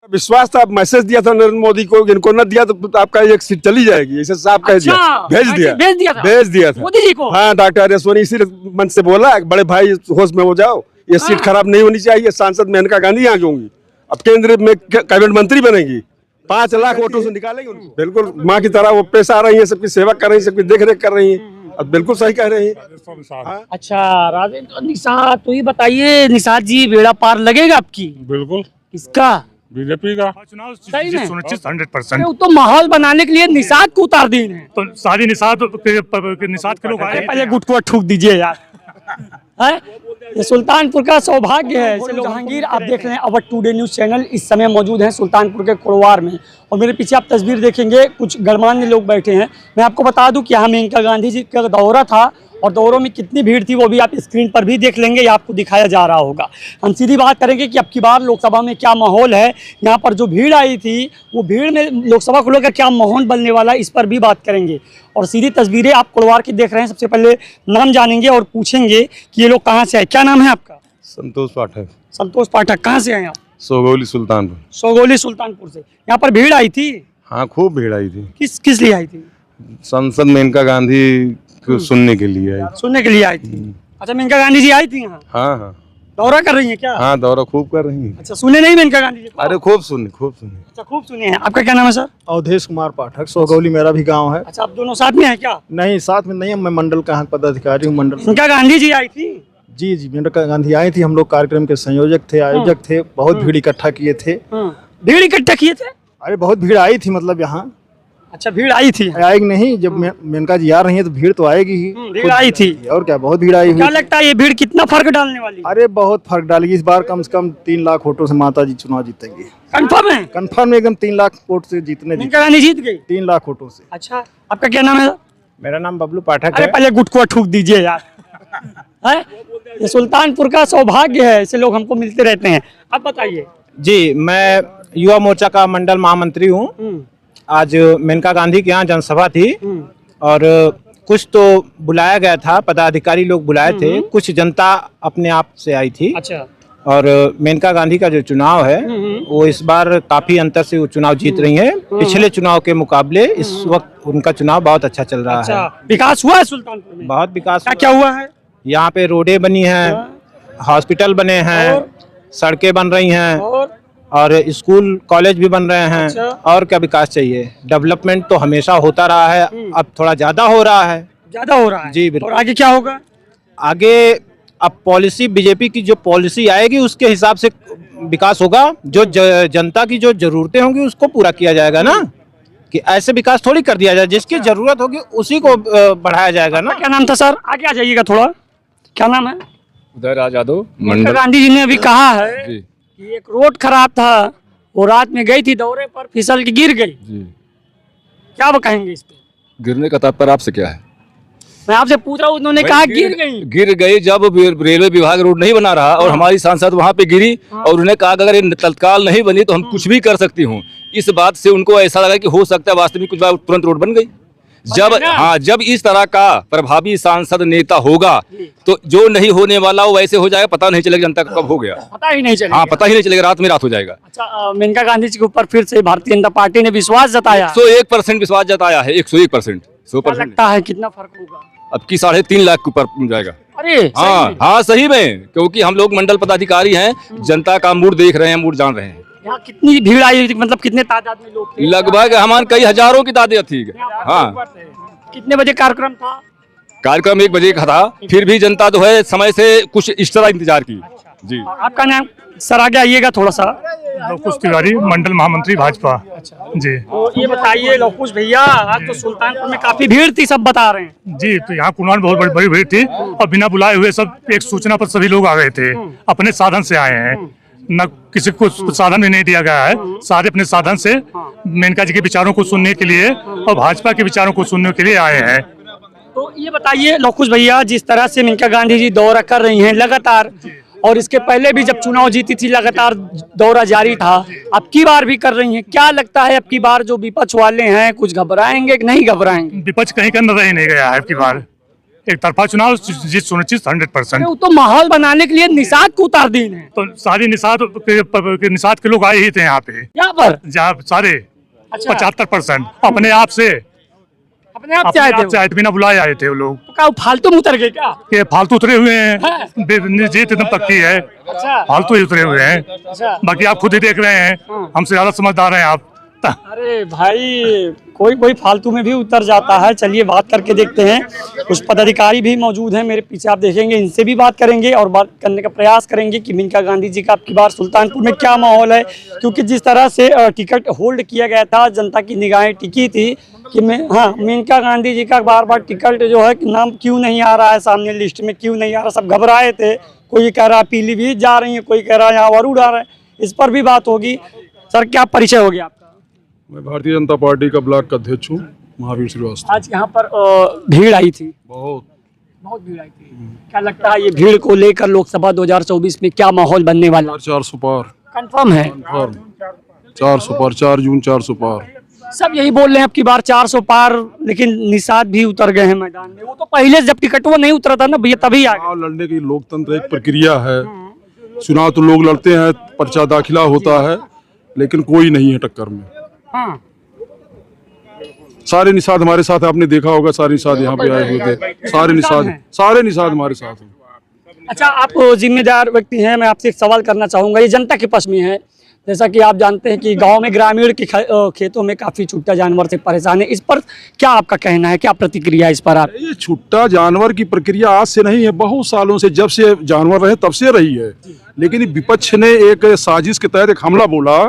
विश्वास था, मैसेज दिया था नरेंद्र मोदी को, इनको न दिया तो आपका एक सीट चली जाएगी, ऐसे साफ कह दिया, भेज दिया था मोदी जी को। हाँ, डॉक्टर यशवनी इसी मन से बोला, बड़े भाई होश में हो जाओ, ये सीट खराब नहीं होनी चाहिए। सांसद मेनका गांधी यहाँ की होंगी, अब केंद्र में कैबिनेट मंत्री बनेगी, 5 लाख वोटों से निकालेंगे उनको। बिल्कुल माँ की तरह वो पेश आ रही है, सबकी सेवा कर रही है, सबकी देख रेख कर रही है, अब बिल्कुल सही कह रही है। अच्छा राजेंद्र निषाद, तो ये बताइए निषाद जी बेड़ा पार लगेगा आपकी? बिल्कुल। किसका? बीजेपी का सही चुनाव में? सुनिश्चित 100%। तो माहौल बनाने के लिए निषाद को उतार दी है। तो सारी निषाद के लोग आए। पहले गुटकुआ ठूक दीजिए यार। है? ये सुल्तानपुर का सौभाग्य है। जहांगीर, आप देख रहे हैं अवर टुडे न्यूज चैनल। इस समय मौजूद हैं सुल्तानपुर के कुड़वार में, और मेरे पीछे आप तस्वीर देखेंगे, कुछ गणमान्य लोग बैठे हैं। मैं आपको बता दूं कि यहाँ मेनका गांधी जी का दौरा था, और दौरों में कितनी भीड़ थी वो भी आप स्क्रीन पर भी देख लेंगे, या आपको दिखाया जा रहा होगा। हम सीधी बात करेंगे कि अब की बार लोकसभा में क्या माहौल है, यहाँ पर जो भीड़ आई थी वो भीड़ में लोकसभा को लेकर क्या माहौल बनने वाला है, इस पर भी बात करेंगे। और सीधी तस्वीरें आप कुड़वार की देख रहे हैं। सबसे पहले नाम जानेंगे और पूछेंगे कि ये लोग कहाँ से आए। क्या नाम है आपका? संतोष पाठक। संतोष पाठक। कहाँ से आए आप? सोगौली सुल्तानपुर। सोगौली सुल्तानपुर से। यहाँ पर भीड़ आई थी? हाँ, खूब भीड़ आई थी। किस लिए आई थी? संसद मेनका गांधी को सुनने के लिए आई। सुनने के लिए आई थी। अच्छा, मेनका गांधी जी आई थी यहाँ? हाँ हाँ। दौरा कर रही है क्या? हाँ, दौरा खूब कर रही है। अच्छा, सुने नहीं मेनका गांधी जी? अरे खूब सुने, खूब सुने। अच्छा, खूब सुने हैं। आपका क्या नाम है सर? अवधेश कुमार पाठक। सोगौली मेरा भी गांव है। अच्छा, आप दोनों साथ में हैं क्या? नहीं, साथ में नहीं है, मैं मंडल का पदाधिकारी हूँ। मंडल मेनका गांधी जी आई थी? जी जी, मेनका गांधी आई थी। हम लोग कार्यक्रम के संयोजक थे, आयोजक थे। बहुत भीड़ इकट्ठा किए थे। भीड़ इकट्ठा किए थे? अरे बहुत भीड़ आई थी, मतलब यहाँ। अच्छा, भीड़ आई थी? आएगी नहीं, जब मेनका जी आ रही है तो भीड़ तो आएगी ही। भीड़ आई थी। और क्या, बहुत भीड़ आई हुई। क्या लगता है ये भीड़ कितना फर्क डालने वाली है? अरे बहुत फर्क डालेगी इस बार। कम से कम 3 लाख वोटों से माता जी चुनाव जीतेंगे। कंफर्म है? कंफर्म एकदम 3 लाख वोट से जीतने। मेनका गांधी जीत गई 3 लाख वोटों से। अच्छा, आपका क्या नाम है? मेरा नाम बबलू पाठक अरे पहले गुटकुआ ठूक दीजिए यार। है? ये सुल्तानपुर का सौभाग्य है, ऐसे लोग हमको मिलते रहते हैं। अब बताइए। जी, मैं युवा मोर्चा का मंडल महामंत्री हूँ। आज मेनका गांधी के यहाँ जनसभा थी, और कुछ तो बुलाया गया था, पदाधिकारी लोग बुलाए थे, कुछ जनता अपने आप से आई थी। अच्छा। और मेनका गांधी का जो चुनाव है वो इस बार काफी अंतर से वो चुनाव जीत रही हैं। पिछले चुनाव के मुकाबले इस वक्त उनका चुनाव बहुत अच्छा चल रहा है। विकास हुआ है सुल्तानपुर में? बहुत विकास। क्या हुआ है? यहाँ पे रोडें बनी हैं, हॉस्पिटल बने हैं, सड़कें बन रही हैं, और स्कूल कॉलेज भी बन रहे हैं। अच्छा। और क्या विकास चाहिए? डेवलपमेंट तो हमेशा होता रहा है, अब थोड़ा ज्यादा हो रहा है। ज्यादा हो रहा है? जी बिल्कुल। और आगे क्या होगा? आगे अब पॉलिसी, बीजेपी की जो पॉलिसी आएगी उसके हिसाब से विकास होगा। जो जनता की जो जरूरतें होंगी उसको पूरा किया जाएगा ना, कि ऐसे विकास थोड़ी कर दिया जाए। जिसकी जरूरत होगी उसी को बढ़ाया जाएगा ना। क्या नाम था सर? आगे आ जाइएगा थोड़ा। क्या नाम है? उदयराज यादव। मेनका गांधी जी ने अभी कहा है कि एक रोड खराब था, वो रात में गई थी दौरे पर, फिसल के गिर गई जी। क्या वो कहेंगे इस पे? गिरने का तात्पर्य आपसे क्या है? मैं आपसे पूछ रहा हूँ, उन्होंने कहा गिर गई जब रेलवे विभाग रोड नहीं बना रहा और हमारी सांसद वहाँ पे गिरी, और उन्हें कहा अगर ये तत्काल नहीं बनी तो हम कुछ भी कर सकती हूँ। इस बात से उनको ऐसा लगा कि हो सकता है वास्तव में कुछ बार तुरंत रोड बन गई। जब इस तरह का प्रभावी सांसद नेता होगा तो जो नहीं होने वाला वो वैसे हो जाएगा, पता नहीं चलेगा जनता कब हो गया, पता ही नहीं चलेगा। हाँ, पता ही नहीं चलेगा, रात में रात हो जाएगा। अच्छा, मेनका गांधी जी के ऊपर फिर से भारतीय जनता पार्टी ने विश्वास जताया। 101% विश्वास जताया है। 101%। 100% लगता है कितना फर्क होगा? अब की 3.5 लाख के ऊपर जाएगा। अरे हाँ, सही में, क्योंकि हम लोग मंडल पदाधिकारी हैं, जनता का मूड देख रहे हैं, मूड जान रहे हैं। यहाँ कितनी भीड़ आई थी, मतलब कितने तादाद में लोग थे? लगभग हमारे कई हजारों की तादाद थी। हाँ। कितने बजे कार्यक्रम था? कार्यक्रम 1 बजे का था, फिर भी जनता जो है समय से कुछ इस तरह इंतजार की। जी। आपका नाम सर? आगे आइएगा थोड़ा सा। लवकुश तिवारी, मंडल महामंत्री भाजपा। जी। तो ये बताइए लवकुश भैया, आज तो सुल्तानपुर में काफी भीड़ थी, सब बता रहे हैं। जी, तो यहाँ कुनवार में बहुत बड़ी भीड़ थी, और बिना बुलाए हुए सब एक सूचना पर सभी लोग आ गए थे। अपने साधन से आए हैं, न किसी को साधन भी नहीं दिया गया है। सारे अपने साधन से मेनका जी के विचारों को सुनने के लिए और भाजपा के विचारों को सुनने के लिए आए हैं। तो ये बताइए लवकुश भैया, जिस तरह से मेनका गांधी जी दौरा कर रही हैं लगातार, और इसके पहले भी जब चुनाव जीती थी लगातार दौरा जारी था, अब की बार भी कर रही हैं, क्या लगता है अब की बार जो विपक्ष वाले हैं कुछ घबराएंगे कि नहीं घबराएंगे? विपक्ष कहीं का नजर ही नहीं गया है अब की बार। एक तरफा चुनाव जीत सुनिश्चित 100%। वो तो माहौल बनाने के लिए निषाद को उतार दी है तो सारी निषाद के लोग आए ही थे यहाँ पे, यहाँ पर। जहाँ सारे अच्छा। 75% अपने आप से बिना बुलाए आए थे वो लोग। तो क्या वो फालतू में उतर गए क्या? के फालतू उतरे हुए हैं, जीत एकदम पक्की है। अच्छा। फालतू ही उतरे हुए हैं। अच्छा। बाकी आप खुद ही देख रहे हैं, हमसे ज्यादा समझदार हैं आप। अरे भाई, कोई फालतू में भी उतर जाता है। चलिए बात करके देखते हैं, कुछ पदाधिकारी भी मौजूद हैं मेरे पीछे, आप देखेंगे, इनसे भी बात करेंगे और बात करने का प्रयास करेंगे कि मेनका गांधी जी का अब की बार सुल्तानपुर में क्या माहौल है। क्योंकि जिस तरह से टिकट होल्ड किया गया था, जनता की निगाहें टिकी थी कि मेनका गांधी जी का बार बार टिकट जो है नाम क्यों नहीं आ रहा है सामने लिस्ट में, क्यों नहीं आ रहा, सब घबराए थे। कोई कह रहा पीलीभीत जा रही है, कोई कह रहा यहाँ वरुण आ रहा है, इस पर भी बात होगी। सर, क्या परिचय हो गया आपका? मैं भारतीय जनता पार्टी का ब्लॉक अध्यक्ष हूँ, महावीर श्रीवास्तव। आज यहाँ पर भीड़ आई थी, बहुत भीड़ आई थी। क्या लगता है ये भीड़ को लेकर लोकसभा 2024 में क्या माहौल बनने वाला है? 400 पार कंफर्म है? 400 पार, 4 जून 400 पार। सब यही बोल रहे हैं अब की बार 400 पार, लेकिन निषाद भी उतर गए हैं मैदान में। वो तो पहले जब टिकट वो नहीं उतरा था ना भैया, तभी आ गए। चुनाव लड़ने की लोकतंत्र एक प्रक्रिया है। चुनाव तो लोग लड़ते हैं, पर्चा दाखिला होता है, लेकिन कोई नहीं है टक्कर में। हाँ। सारे निषाद हमारे साथ, आपने देखा होगा, सारे निषाद यहाँ पे आए हुए थे। सारे निषाद हमारे साथ हैं। अच्छा, आप जिम्मेदार व्यक्ति हैं, मैं आपसे एक सवाल करना चाहूंगा। ये जनता के पक्ष में है, जैसा कि आप जानते हैं कि गांव में ग्रामीण के खेतों में काफी छुट्टा जानवर से परेशान है। इस पर क्या आपका कहना है, क्या प्रतिक्रिया इस पर आप? ये छुट्टा जानवर की प्रक्रिया आज से नहीं है, बहुत सालों से, जब से जानवर रहे तब से रही है। लेकिन विपक्ष ने एक साजिश के तहत एक हमला बोला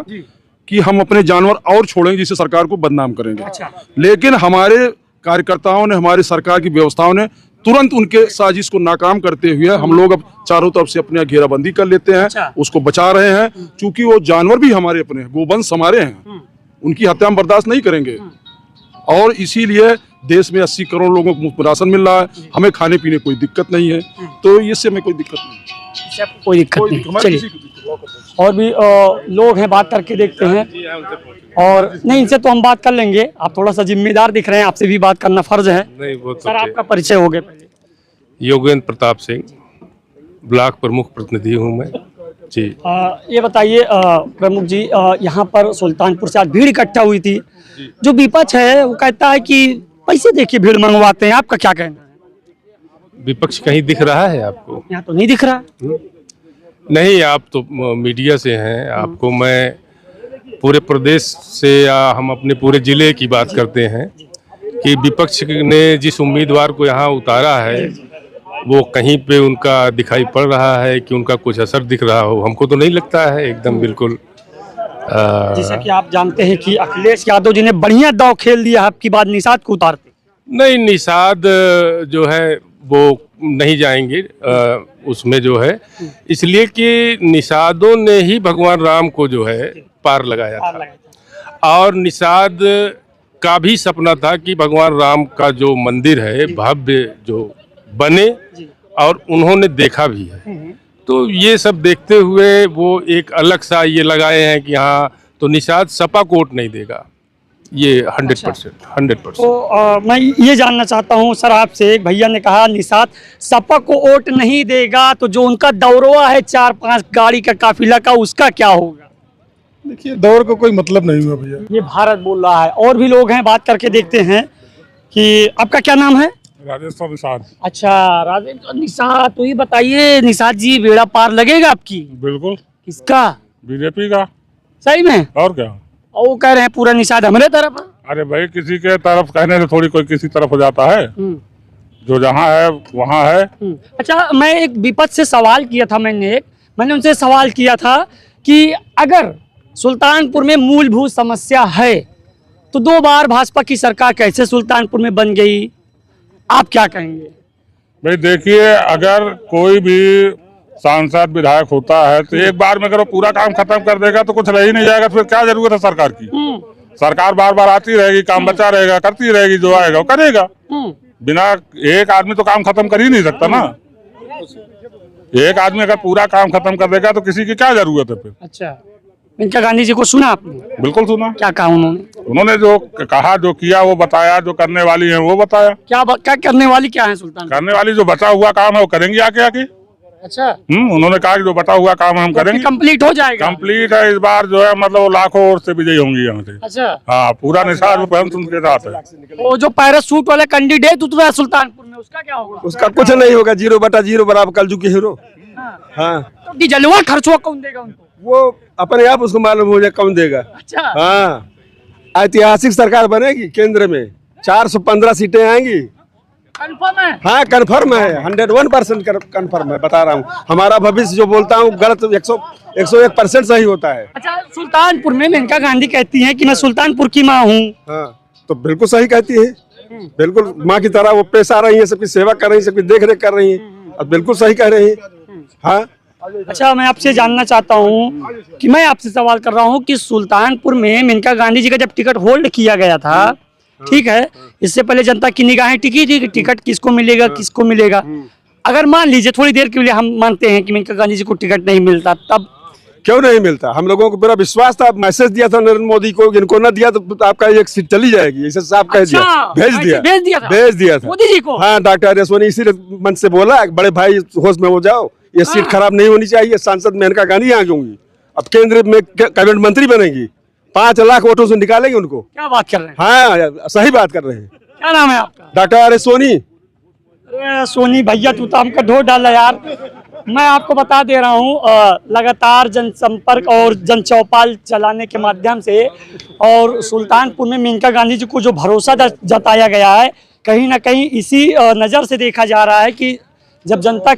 कि हम अपने जानवर और छोड़ेंगे जिससे सरकार को बदनाम करेंगे। अच्छा। लेकिन हमारे कार्यकर्ताओं ने, हमारी सरकार की व्यवस्थाओं ने तुरंत उनके साजिश को नाकाम करते हुए हम लोग अब चारों तरफ से अपने घेराबंदी कर लेते हैं। अच्छा। उसको बचा रहे हैं, क्योंकि वो जानवर भी हमारे अपने हैं, गोवंश हमारे हैं, उनकी हत्या हम बर्दाश्त नहीं करेंगे। और इसीलिए देश में 80 करोड़ लोगों को मुफ्त राशन मिल रहा है, हमें खाने पीने कोई दिक्कत नहीं है, तो इससे हमें कोई दिक्कत नहीं। कोई दिक्कत नहीं। चलिए और भी लोग हैं, बात करके देखते हैं। और नहीं, इनसे तो हम बात कर लेंगे, आप थोड़ा सा जिम्मेदार दिख रहे हैं, आपसे भी बात करना फर्ज है। नहीं, वो सर, आपका परिचय हो गया पहले। योगेंद्र प्रताप सिंह, ब्लॉक प्रमुख प्रतिनिधि हूँ मैं जी। ये बताइए प्रमुख जी, यहाँ पर सुल्तानपुर से आज भीड़ इकट्ठा हुई थी। जो विपक्ष है वो कहता है कि पैसे देखिए भीड़ मंगवाते हैं, आपका क्या कहना है? विपक्ष कहीं दिख रहा है आपको? यहाँ तो नहीं दिख रहा। नहीं, आप तो मीडिया से हैं, आपको मैं पूरे प्रदेश से या हम अपने पूरे जिले की बात करते हैं कि विपक्ष ने जिस उम्मीदवार को यहाँ उतारा है वो कहीं पे उनका दिखाई पड़ रहा है कि उनका कुछ असर दिख रहा हो? हमको तो नहीं लगता है, एकदम बिल्कुल। जैसा कि आप जानते हैं कि अखिलेश यादव जी ने बढ़िया दांव खेल दिया, आपकी बात निषाद को उतारते। नहीं, निषाद जो है वो नहीं जाएंगे उसमें जो है, इसलिए कि निषादों ने ही भगवान राम को जो है पार लगाया था। और निषाद का भी सपना था कि भगवान राम का जो मंदिर है भव्य जो बने, और उन्होंने देखा भी है। तो ये सब देखते हुए वो एक अलग सा ये लगाए हैं कि हाँ, तो निषाद सपा को वोट नहीं देगा, ये 100%। 100%। तो मैं ये जानना चाहता हूँ सर आपसे, एक भैया ने कहा निषाद सपा को वोट नहीं देगा, तो जो उनका दौरवा है 4-5 गाड़ी का काफिला का, उसका क्या होगा? देखिए, दौर का कोई मतलब नहीं हुआ भैया। ये भारत बोल रहा है। और भी लोग हैं, बात करके देखते हैं कि आपका क्या नाम है? राजेश्वर निषाद। अच्छा, राजेश्वर निषाद, तो ये बताइए निषाद जी, बेड़ा पार लगेगा आपकी? बिल्कुल। किसका? बीजेपी का। सही में? और क्या? और वो कह रहे हैं पूरा निषाद हमारे तरफ है। अरे भाई, किसी के तरफ कहने से थोड़ी कोई किसी तरफ हो जाता है, जो जहाँ है वहाँ है। अच्छा, मैं एक विपक्ष से सवाल किया था, मैंने उनसे सवाल किया था कि अगर सुल्तानपुर में मूलभूत समस्या है तो 2 बार भाजपा की सरकार कैसे सुल्तानपुर में बन गई, आप क्या कहेंगे? भाई देखिए, अगर कोई भी सांसद विधायक होता है तो एक बार में अगर वो पूरा काम खत्म कर देगा तो कुछ रह ही नहीं जाएगा, तो फिर क्या जरूरत है सरकार की? सरकार बार बार आती रहेगी, काम बचा रहेगा, करती रहेगी, जो आएगा वो करेगा। बिना एक आदमी तो काम खत्म कर ही नहीं सकता ना। एक आदमी अगर पूरा काम खत्म कर देगा तो किसी की क्या जरूरत है फिर? अच्छा, मेनका गांधी जी को सुना आपने? बिल्कुल सुना। क्या कहा उन्होंने? उन्होंने जो कहा, जो किया वो बताया, जो करने वाली है वो बताया। क्या करने वाली क्या है सुल्तान? करने वाली जो बचा हुआ काम है वो करेंगे आके आके। अच्छा, उन्होंने कहा कि जो बचा हुआ काम हम करेंगे। कंप्लीट हो जाएगा? कंप्लीट है इस बार जो है, मतलब वो लाखों और से विजयी होंगी यहाँ से। अच्छा, हाँ, पूरा निशान उनके साथ है। वो जो पैरासूट वाले कैंडिडेट उतरा सुल्तानपुर में, उसका क्या होगा? उसका कुछ नहीं होगा, 0/0 बराबर कलजू की हीरो। हाँ, तो जलवा खर्चवा कौन देगा उनको? वो अपने आप उसको मालूम हो जाए कौन देगा। अच्छा, हाँ, ऐतिहासिक सरकार बनेगी केंद्र में, 415 सीटें आएंगी। कंफर्म है? हाँ, कन्फर्म है, 101% कन्फर्म है, बता रहा हूँ। हमारा भविष्य जो बोलता हूँ गलत 101% सही होता है। अच्छा, सुल्तानपुर में मेनका गांधी कहती हैं कि मैं सुल्तानपुर की माँ हूँ। हाँ, तो बिल्कुल सही कहती है। बिल्कुल माँ की तरह वो पेश आ रही है, सबकी सेवा कर रही है, सबकी देख रेख कर रही है, और बिल्कुल सही कह रही है। हाँ, अच्छा, मैं आपसे जानना चाहता हूँ कि मैं आपसे सवाल कर रहा हूँ कि सुल्तानपुर में मेनका गांधी जी का जब टिकट होल्ड किया गया था, ठीक है, इससे पहले जनता की निगाहें टिकी थी कि टिकट किसको मिलेगा, किसको मिलेगा। अगर मान लीजिए थोड़ी देर के लिए हम मानते हैं कि मेनका गांधी जी को टिकट नहीं मिलता, तब क्यों नहीं मिलता? हम लोगों को पूरा विश्वास था, मैसेज दिया था नरेंद्र मोदी को, इनको न दिया तो आपका एक सीट चली जाएगी, ऐसे साहब कह दिया। भेज दिया था मोदी जी को। हाँ, डॉक्टर यशवनी इसीलिए मन से बोला, बड़े भाई होश में हो जाओ, ये सीट खराब नहीं होनी चाहिए। सांसद मेनका गांधी यहाँ की होंगी, अब केंद्र में कैबिनेट मंत्री बनेगी, 5 लाख वोटों से निकालेंगे उनको। क्या बात कर रहे हैं? हाँ, सही बात कर रहे हैं। क्या नाम है आपका? डॉक्टर सोनी। अरे सोनी भैया, तू तो हमका ढो डाला यार। मैं आपको बता दे रहा हूँ, लगातार जनसंपर्क और जन चौपाल चलाने के माध्यम से और सुल्तानपुर में मेनका गांधी जी को जो भरोसा जताया गया है, कहीं ना कहीं इसी नज़र से देखा जा रहा है कि जब जनता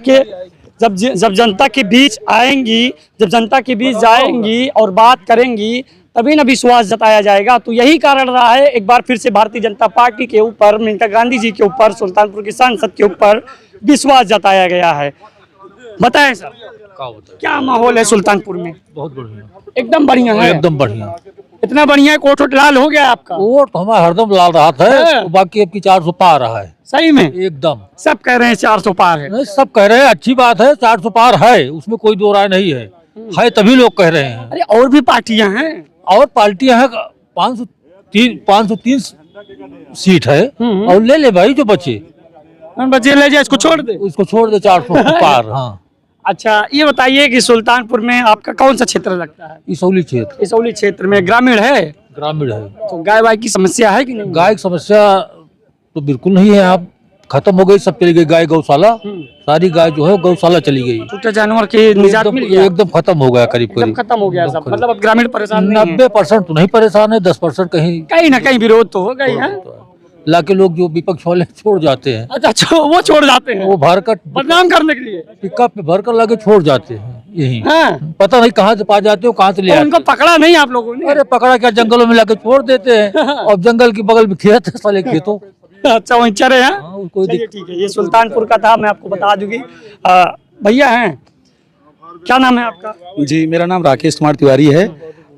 के बीच आएंगी, जब जनता के बीच जाएंगी और बात करेंगी, तभी ना विश्वास जताया जाएगा। तो यही कारण रहा है, एक बार फिर से भारतीय जनता पार्टी के ऊपर, मेनका गांधी जी के ऊपर, सुल्तानपुर के सांसद के ऊपर विश्वास जताया गया है। बताएं सर, क्या माहौल है सुल्तानपुर में? बहुत बढ़िया, एकदम बढ़िया है। एकदम बढ़िया। इतना बढ़िया है, कोट वोट लाल हो गया आपका? वोट हमारा हरदम लाल रहा था, बाकी अब की 400 पार रहा है। सही में? एकदम सब कह रहे हैं 400 पार है। नहीं, सब कह रहे हैं, अच्छी बात है, 400 पार है, उसमें कोई दो राय नहीं है तभी लोग कह रहे हैं। अरे और भी पार्टियां हैं, और पार्टियां हैं, 503 सीट है, और ले ले भाई जो बचे ले जाए, इसको छोड़ दे, 400 पार। हाँ, अच्छा, ये बताइए कि सुल्तानपुर में आपका कौन सा क्षेत्र लगता है? इसौली क्षेत्र। इसौली क्षेत्र में ग्रामीण है? ग्रामीण है। तो गाय वाय की समस्या है कि नहीं? गाय की समस्या तो बिल्कुल नहीं है, आप खत्म हो गई, सब चली गई गाय, गौशाला सारी गाय जो है गौशाला चली गई, छोटे जानवर की निजात मिल गया, एकदम खत्म हो गया, करीब खत्म हो गया सब। मतलब अब ग्रामीण परेशान नहीं है? 90% तो नहीं परेशान है, 10% कहीं ना कहीं विरोध तो हो गई है। लाके लोग जो विपक्ष वाले छोड़ जाते हैं। अच्छा, वो छोड़ जाते हैं, वो भर कर बदनाम करने के लिए पिकअप पे भर कर लाके छोड़ जाते हैं। यही हाँ। पता नहीं कहाँ से पा जाते हो, कहाँ से ले आते। उनको पकड़ा नहीं आप लोगों ने? अरे पकड़ा क्या, जंगलों में लाके छोड़ देते हैं, और जंगल के बगल में खेत है, साले खेतों। अच्छा, वहीं चरे हैं। ठीक है, ये सुल्तानपुर का था, मैं आपको बता दूंगी। भैया हैं, क्या नाम है आपका? जी, मेरा नाम राकेश कुमार तिवारी है।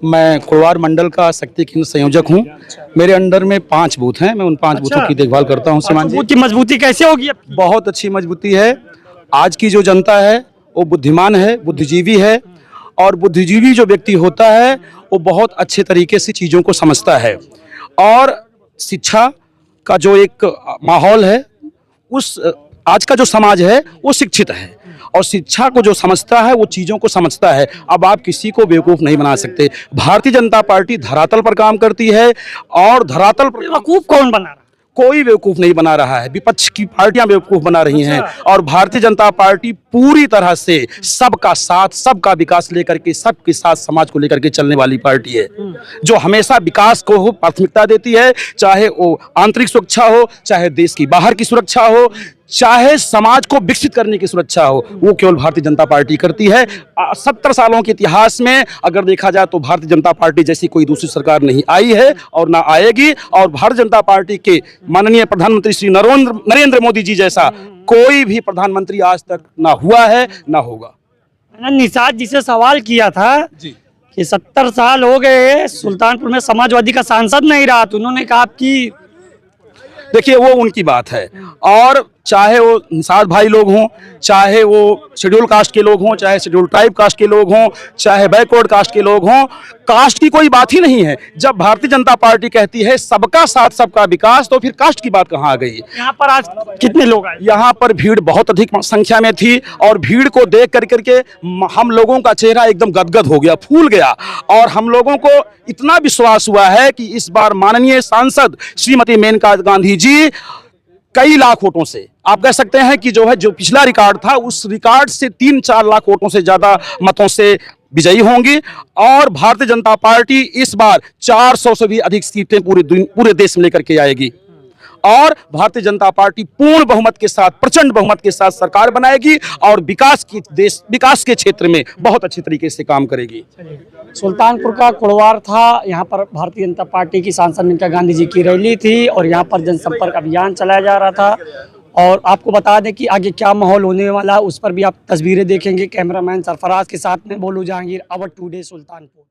मैं कोड़वार मंडल का शक्ति केंद्र संयोजक हूँ। मेरे अंडर में 5 बूथ हैं, मैं उन 5 बूथों की देखभाल करता हूँ। श्रीमान जी, बूथ की मजबूती कैसे होगी? बहुत अच्छी मजबूती है। आज की जो जनता है वो बुद्धिमान है, बुद्धिजीवी है, और बुद्धिजीवी जो व्यक्ति होता है वो बहुत अच्छे तरीके से चीज़ों को समझता है, और शिक्षा का जो एक माहौल है, उस आज का जो समाज है वो शिक्षित है, और शिक्षा को जो समझता है वो चीज़ों को समझता है। अब आप किसी को बेवकूफ़ नहीं बना सकते। भारतीय जनता पार्टी धरातल पर काम करती है, और धरातल पर बेवकूफ़ कौन बना रहा? कोई बेवकूफ़ नहीं बना रहा है, विपक्ष की पार्टियां बेवकूफ़ बना रही हैं, और भारतीय जनता पार्टी पूरी तरह से सबका साथ, सबका विकास लेकर के, सबके साथ समाज को लेकर के चलने वाली पार्टी है, जो हमेशा विकास को प्राथमिकता देती है, चाहे वो आंतरिक सुरक्षा हो, चाहे देश की बाहर की सुरक्षा हो, चाहे समाज को विकसित करने की सुरक्षा हो, वो केवल भारतीय जनता पार्टी करती है। 70 सालों के इतिहास में अगर देखा जाए तो भारतीय जनता पार्टी जैसी कोई दूसरी सरकार नहीं आई है और ना आएगी, और भारतीय जनता पार्टी के माननीय प्रधानमंत्री श्री नरेंद्र मोदी जी जैसा कोई भी प्रधानमंत्री आज तक ना हुआ है ना होगा। मैंने निषाद जी से सवाल किया था कि 70 साल हो गए सुल्तानपुर में समाजवादी का सांसद नहीं रहा, तो उन्होंने कहा कि देखिए वो उनकी बात है, और चाहे वो निषाद भाई लोग हों, चाहे वो शेड्यूल कास्ट के लोग हों, चाहे शेड्यूल ट्राइब कास्ट के लोग हों, चाहे बैकवर्ड कास्ट के लोग हों, कास्ट की कोई बात ही नहीं है। जब भारतीय जनता पार्टी कहती है सबका साथ सबका विकास, तो फिर कास्ट की बात कहाँ आ गई? यहाँ पर आज कितने लोग आए? यहाँ पर भीड़ बहुत अधिक संख्या में थी और भीड़ को देख करके हम लोगों का चेहरा एकदम गदगद हो गया, फूल गया। और हम लोगों को इतना विश्वास हुआ है कि इस बार माननीय सांसद श्रीमती मेनका गांधी जी कई लाख वोटों से, आप कह सकते हैं कि जो पिछला रिकॉर्ड था उस रिकॉर्ड से 3-4 लाख वोटों से ज्यादा मतों से विजयी होंगी। और भारतीय जनता पार्टी इस बार 400 से भी अधिक सीटें पूरे देश में लेकर के आएगी और भारतीय जनता पार्टी पूर्ण बहुमत के साथ, प्रचंड बहुमत के साथ सरकार बनाएगी और विकास के क्षेत्र में बहुत अच्छे तरीके से काम करेगी। सुल्तानपुर का कुड़वार था, यहाँ पर भारतीय जनता पार्टी की सांसद मेनका गांधी जी की रैली थी और यहाँ पर जनसंपर्क अभियान चलाया जा रहा था। और आपको बता दें कि आगे क्या माहौल होने वाला है उस पर भी आप तस्वीरें देखेंगे। कैमरामैन सरफराज के साथ में बोलू जहांगीर, अवर टुडे सुल्तानपुर।